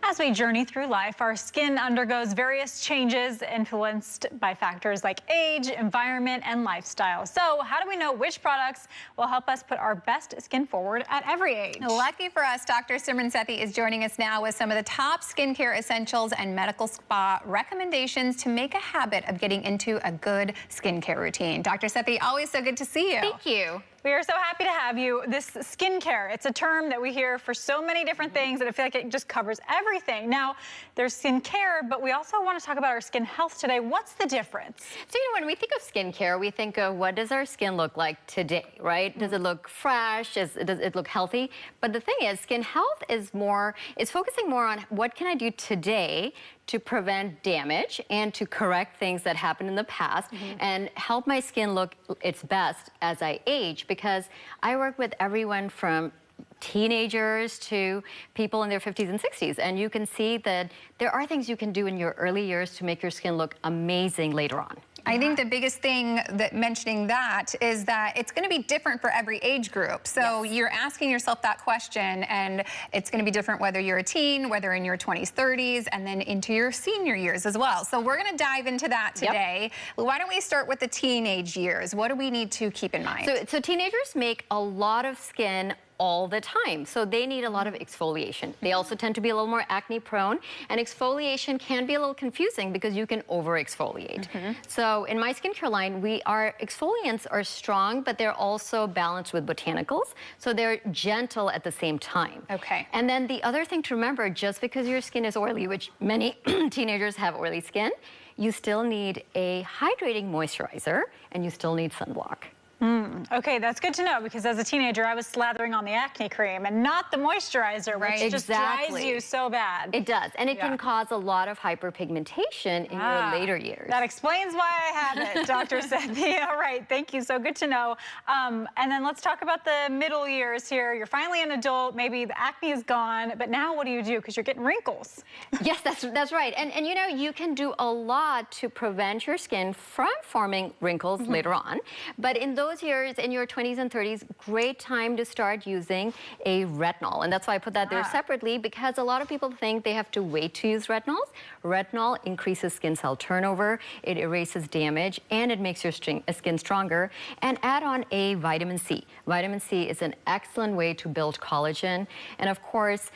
As we journey through life, our skin undergoes various changes influenced by factors like age, environment, and lifestyle. So how do we know which products will help us put our best skin forward at every age? Lucky for us, Dr. Simran Sethi is joining us now with some of the top skincare essentials and medical spa recommendations to make a habit of getting into a good skincare routine. Dr. Sethi, always so good to see you. Thank you. We are so happy to have you. This skincare, it's a term that we hear for so many different things and I feel like it just covers everything. Now, there's skincare, but we also want to talk about our skin health today. What's the difference? So, when we think of skincare, we think of what does our skin look like today, right? Does it look fresh? Does it look healthy? But the thing is, skin health is focusing more on what can I do today to prevent damage and to correct things that happened in the past and help my skin look its best as I age, because I work with everyone from teenagers to people in their 50s and 60s, and you can see that there are things you can do in your early years to make your skin look amazing later on. I think the biggest thing that mentioning that is that it's going to be different for every age group. So you're asking yourself that question, and it's going to be different whether you're a teen, whether in your 20s, 30s, and then into your senior years as well. So we're going to dive into that today. Why don't we start with the teenage years? What do we need to keep in mind? So teenagers make a lot of skin all the time, so they need a lot of exfoliation. They also tend to be a little more acne prone, and exfoliation can be a little confusing because you can over exfoliate. So in my skincare line, our exfoliants are strong, but they're also balanced with botanicals, so they're gentle at the same time. Okay. And then the other thing to remember, just because your skin is oily, which many teenagers have oily skin, you still need a hydrating moisturizer and you still need sunblock. Okay, that's good to know, because as a teenager, I was slathering on the acne cream and not the moisturizer, which just dries you so bad. It does, and it can cause a lot of hyperpigmentation in your later years. That explains why I have it, Dr. Sethi. All right, thank you, so good to know. And then let's talk about the middle years here. You're finally an adult, maybe the acne is gone, but now what do you do? Because you're getting wrinkles. Yes, that's right, and you can do a lot to prevent your skin from forming wrinkles later on, but in those years, in your 20s and 30s, great time to start using a retinol. And that's why I put that there separately, because a lot of people think they have to wait to use retinols. Retinol increases skin cell turnover, it erases damage, and it makes your skin stronger. And add on a vitamin C. Vitamin C is an excellent way to build collagen. And of course,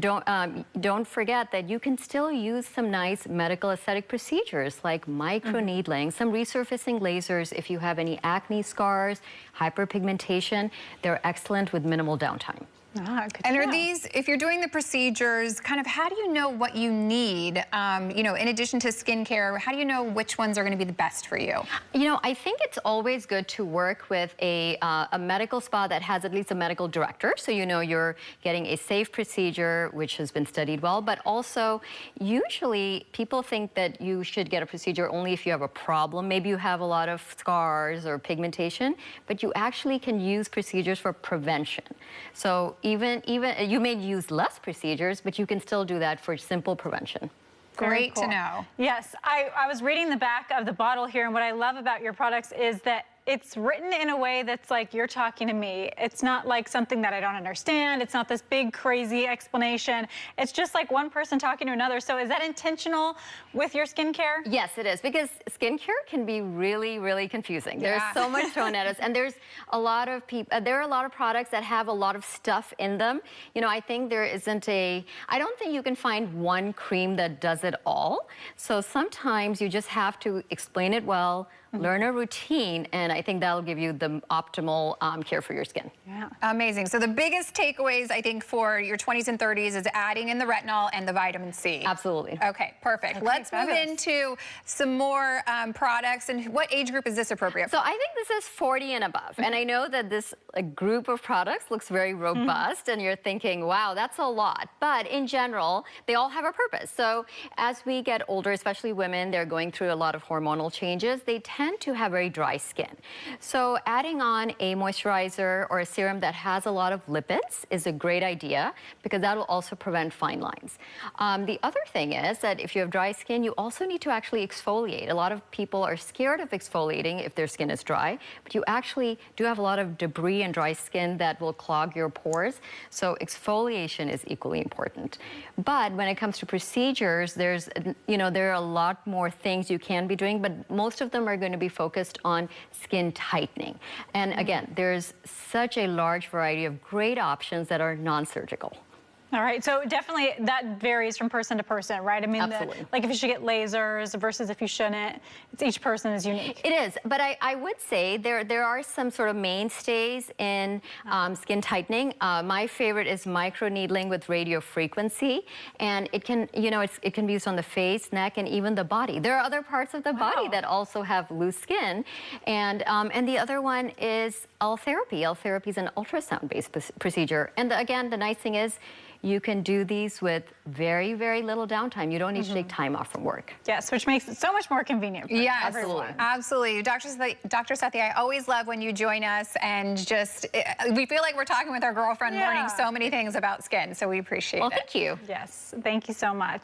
don't forget that you can still use some nice medical aesthetic procedures like microneedling, some resurfacing lasers if you have any acne scars, hyperpigmentation. They're excellent with minimal downtime. And are these, if you're doing the procedures, kind of how do you know what you need, in addition to skincare, how do you know which ones are going to be the best for you? I think it's always good to work with a medical spa that has at least a medical director, so you're getting a safe procedure which has been studied well, but also usually people think that you should get a procedure only if you have a problem. Maybe you have a lot of scars or pigmentation, but you actually can use procedures for prevention. So even you may use less procedures, but you can still do that for simple prevention. Great to know. Yes, I was reading the back of the bottle here, and what I love about your products is that it's written in a way that's like you're talking to me. It's not like something that I don't understand. It's not this big, crazy explanation. It's just like one person talking to another. So is that intentional with your skincare? Yes, it is, because skincare can be really, really confusing. There's so much thrown at us, and there are a lot of products that have a lot of stuff in them. I think I don't think you can find one cream that does it all. So sometimes you just have to explain it well, learn a routine, and I think that'll give you the optimal care for your skin. Yeah. Amazing. So the biggest takeaways, I think, for your 20s and 30s is adding in the retinol and the vitamin C. Absolutely. Okay, perfect. Let's move into some more products. And what age group is this appropriate for? So I think this is 40 and above. And I know that this group of products looks very robust, and you're thinking, wow, that's a lot. But in general, they all have a purpose. So as we get older, especially women, they're going through a lot of hormonal changes. They tend to have very dry skin. So adding on a moisturizer or a serum that has a lot of lipids is a great idea because that will also prevent fine lines. The other thing is that if you have dry skin, you also need to actually exfoliate. A lot of people are scared of exfoliating if their skin is dry, but you actually do have a lot of debris and dry skin that will clog your pores. So exfoliation is equally important. But when it comes to procedures, there are a lot more things you can be doing, but most of them are going to be focused on skin tightening. And again, there's such a large variety of great options that are non-surgical. All right, so definitely that varies from person to person, right? I mean, Absolutely. like if you should get lasers versus if you shouldn't, each person is unique. It is, but I would say there are some sort of mainstays in skin tightening. My favorite is microneedling with radio frequency, and it can, it can be used on the face, neck, and even the body. There are other parts of the body that also have loose skin, and the other one is L-therapy. L-therapy is an ultrasound-based procedure, and again, the nice thing is, you can do these with very, very little downtime. You don't need to take time off from work. Yes, which makes it so much more convenient for everyone. Absolutely. Dr. Sethi, I always love when you join us and just, we feel like we're talking with our girlfriend, learning so many things about skin, so we appreciate it. Well, thank you. Yes, thank you so much.